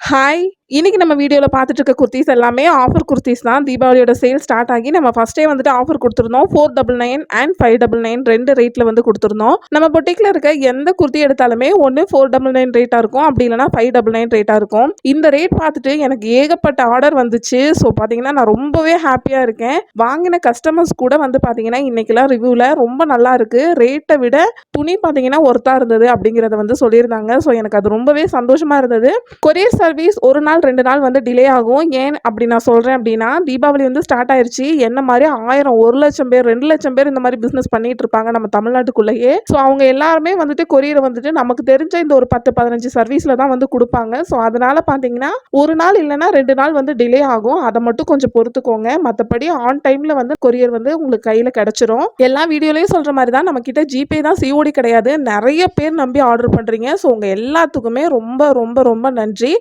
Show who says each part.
Speaker 1: Hi! இன்னைக்கு நம்ம வீடியோல பார்த்துட்டு இருக்க குர்தீஸ் எல்லாமே ஆஃபர் குர்தீஸ் தான். தீபாவளியோட சேல் ஸ்டார்ட் ஆகி நம்ம ஃபர்ஸ்ட்டே வந்துட்டு ஆஃபர் குடுத்துருந்தோம். 499 அண்ட் 599 2 ரேட்ல வந்து குடுத்துருந்தோம். நம்ம பொட்டிக்ல இருக்க எந்த குர்தி எடுத்தாலுமே ஒண்ணு 499 ரேட்டா இருக்கும். அப்படி இல்லன்னா 599 ரேட்டா இருக்கும். இந்த ரேட் பார்த்துட்டு எனக்கு ஏகப்பட்ட ஆர்டர் வந்துச்சு. ஸோ பார்த்தீங்கன்னா, நான் ரொம்பவே ஹேப்பியா இருக்கேன். வாங்கின கஸ்டமர்ஸ் கூட வந்து பார்த்தீங்கன்னா, இன்னைக்கெல்லாம் ரிவ்யூல ரொம்ப நல்லா இருக்கு. ரேட்ட விட துணி பார்த்தீங்கன்னா, ஒர்த்தா இருந்தது அப்படிங்கிறத வந்து சொல்லியிருந்தாங்க. ஸோ எனக்கு அது ரொம்பவே சந்தோஷமா இருந்தது. கொரியர் சர்வீஸ் 1 நாள் 2 நாள் வந்து டிலே ஆகும். ஏன் அப்படி நான் சொல்றேன் அப்படின்னா, தீபாவளி வந்து ஸ்டார்ட் ஆயிருச்சு. என்ன மாரி 1000, 1,00,000 பேர், 2,00,000 பேர் இந்த மாரி பிசினஸ் பண்ணிட்டு இருப்பாங்க நம்ம தமிழ்நாட்டுக்குள்ளேயே. ஸோ அவங்க எல்லாருமே வந்துட்டு கொரியர வந்துட்டு நமக்கு தெரிஞ்ச இந்த ஒரு 10, 15 சர்வீஸ்ல தான் வந்து குடுப்பாங்க. ஸோ அதனால பார்த்தீங்கன்னா, 1 நாள் இல்லன்னா 2 நாள் வந்து டிலே ஆகும். அத மட்டும் கொஞ்சம் பொறுத்துக்கோங்க. மத்தபடி ஆன் டைம்ல வந்து கொரியர் வந்து உங்களுக்கு கையில கிடைச்சிரும். எல்லா வீடியோலயும் சொல்ற மாரி தான் நம்ம கிட்ட ஜிபே தான் சிஓடி கிடையாது. நெறைய பேர் நம்பி ஆர்டர் பண்றீங்க. ஸோ உங்க எல்லாத்துக்குமே ரொம்ப ரொம்ப ரொம்ப நன்றி.